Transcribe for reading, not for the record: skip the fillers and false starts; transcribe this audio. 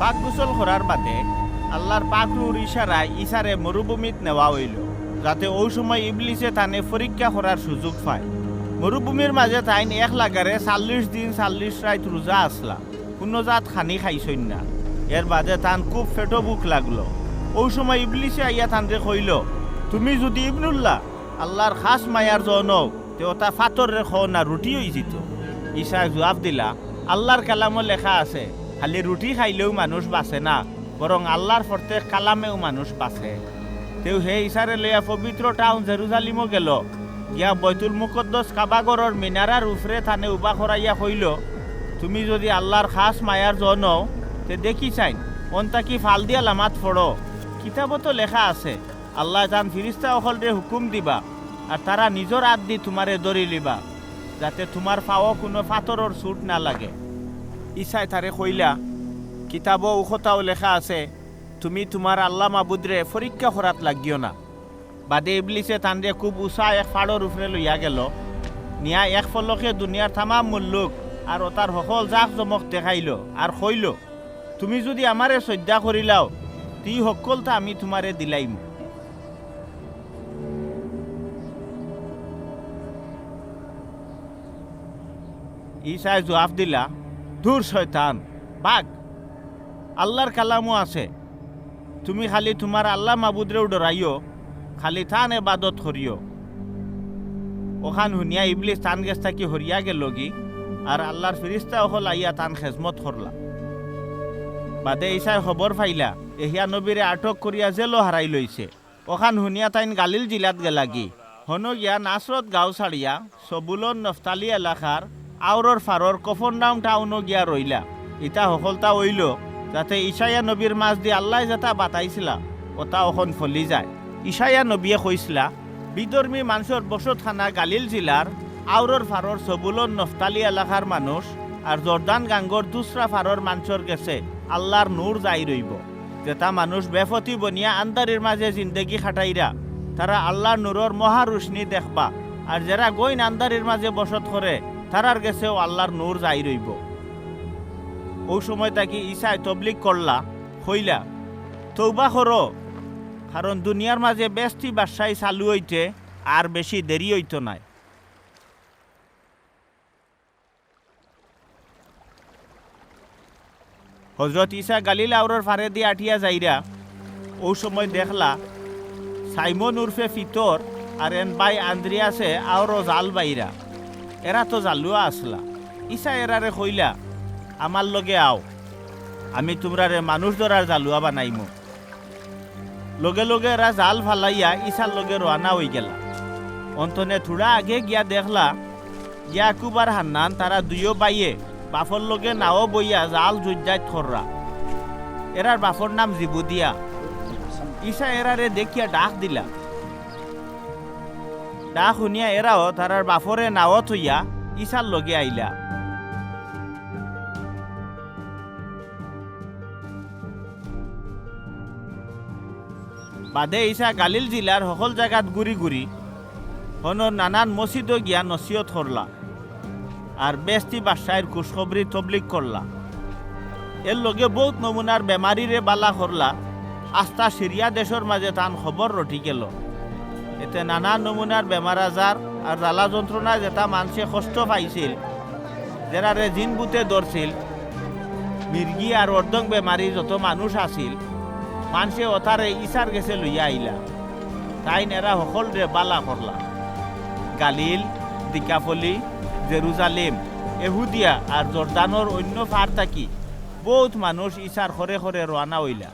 পাক গোসল করার বাদে আল্লাহর পাকরুর ইশারায় ইসারে মরুভূমিত নেওয়া হইল, যাতে ওই সময় ইবলিসে তানে পরীক্ষা করার সুযোগ পায়। মরুভূমির মাঝে তাইন এক লাগারে 40 দিন 40 রাত রোজা আসলা, কোনো জাত খানি খাইছই না। এর বাদে তান খুব ফেটো বুক লাগলো। ওই সময় ইবলিসে আইয়া তানরে কইল, তুমি যদি ইবনুল্লাহ আল্লাহর খাস মায়ার জন তে ওটা ফাতর রেখো না রুটি হয়ে যেত। ঈশায় জবাব দিলা, আল্লাহর কালামও লেখা আছে, খালি রুটি খাইলেও মানুষ বাঁচে না, বরং আল্লাহর প্রত্যেক কালামেও মানুষ বাঁচে। তেও হে ঈশারে লইয়া পবিত্র টাউন জেরুজালিমও গেল, গিয়া বৈতুল মুকদ্দস কাবাগরের মিনারার উফরে থানে উবা করাইয়া কইল, তুমি যদি আল্লাহর খাস মায়ার জন তে দেখি চাইন অন্তা কি ফাল দিয়া লামাত ফড়ো। কিতাবতো লেখা আছে, আল্লাহ জান ফিরিস্তা অকলরে হুকুম দিবা আর তারা নিজর হাত দি তোমারে ধরি লিবা, যাতে তোমার পাও কোনো ফাতরের চুট না লাগে। ঈশায় তারে কইলা, কিতাবও উখতাও লেখা আছে, তুমি তোমার আল্লাহ মাবুদরে পরীক্ষা করাত লাগিও না। বাদে ইবলিসে তানরে খুব উষা এক ফাড়র উপরে লইয়া গেল, নিয়া এক ফলকে দুনিয়ার তামাম মুল্লুক আর ওতার সকল জাক জমক দেখাইল আর কইল, তুমি যদি আমারে শ্রদ্ধা করিলাও তি সকলটা আমি তোমারে দিলাইম। ঈশায় জবাব দিলা, ধুর শয়তান, বাঘ, আল্লাহর কালামও আছে, তুমি খালি তোমার আল্লাহ মাবুদরেও ডরাইও, খালি থান এবাদত করিও। ওখান শুনিয়া ইবলিস তান গেছ থাকি হরিয়া গেল গি, আর আল্লাহর ফিরিস্তা অকল আইয়া তান খেজমত করলা। বাদে ঈশায় খবর পাইলা এহিয়া নবীরে আটক করিয়া জেলও হারাই লইছে। ওখান শুনিয়া তাইন গালিল জিলাত গেলাগি, হন গিয়া নাসরত গাঁও ছাড়িয়া সবুলন নফতালি এলাকার আউরর ফারর কফরনাম টাউনও গিয়া রইলা। ইটা সকলতা হইল যাতে ঈশায়া নবীর মাছ দি আল্লাহ যেটা বাতাইছিলা ওটা অখন ফলি যায়। ঈশায়া নবীয়ে কইছিলা, বিধর্মী মানুষের বসতখানা গালিল জিলার আউরর ফারর সবুলন নফতালি এলাকার মানুষ আর জর্দান গাঙ্গর দুসরা ফারর মানুষের গেছে আল্লাহর নূর যাই রইব। যেটা মানুষ বেফতি বনিয়া আন্দারির মাঝে জিন্দেগি খাটাইরা তারা আল্লাহর নূরর মহা রুশনি দেখবা, আর যারা গইন আন্দারির মাঝে বসত করে তারার গেছেও আল্লাহর নূর যাই রইব। ওই সময় তাকে ঈশায় তবলিগ করলা, হইলা তৌবা করো, কারণ দুনিয়ার মাঝে বেশটি বাদশাহী চালু হইতে আর বেশি দেরি হইত নাই। হজরত ঈশা গালিল আউরর ফারে দিয়ে আঠিয়া যাইরা ওই সময় দেখলা সাইমন উর্ফে ফিতর আর এন বাই আন্দ্রিয়াসে আউরো জাল বাইরা, এরা তো জালুয়া আসলা। ঈশা এরারে কইলা, আমার লগে আও, আমি তোমরারে মানুষ ধরার জালুয়া বানাইমু। লগে লগে এরা জাল ফালাইয়া ঈশার লগে রওনা হয়ে গেলা। অন্তনে থোড়া আগে গিয়া দেখলা ইয়াকুব আর হান্নান তারা দুইও বাইয়ে বাফর লগে নাও বইয়া জাল জুজাত খররা। এরার বাফর নাম জিবুদিয়া। ঈশা এরারে দেখিয়া ডাক দিলা। ডাক শুনিয়া এরাও তারার বাফরে নাও থইয়া ঈশার লগে আইলা। বাদে ঈশা গালিল জিলার সকল জায়গাত ঘুরি ঘুরি হনর নানান মসজিদও গিয়া নসিহত করলা আর বেশটি বাদশাহের খুশখবরি তবলিগ করলা। এর লগে বহুত নমুনার বেমারিরে বালা করলা। আস্থা সিরিয়া দেশের মাঝে তান খবর রটি গেল। এতে নানা নমুনার বেমার আজার আর জ্বালা যন্ত্রণা যেটা মানুষে কষ্ট পাইছিল, যারারে জিন বুতে ধরছিল, মির্গি আর অর্ধং বেমারি যত মানুষ আছিল, মানুষে ওথারে ঈশার গেছে লইয়া আইলা। তাই এরা সকলরে বালা করলা। গালিল, দিকাফলি, জেরুজালেম, এহুদিয়া আর জর্দানোর অন্য ফার থাকি বহুত মানুষ ঈশার খরে খরে রওনা হইলা।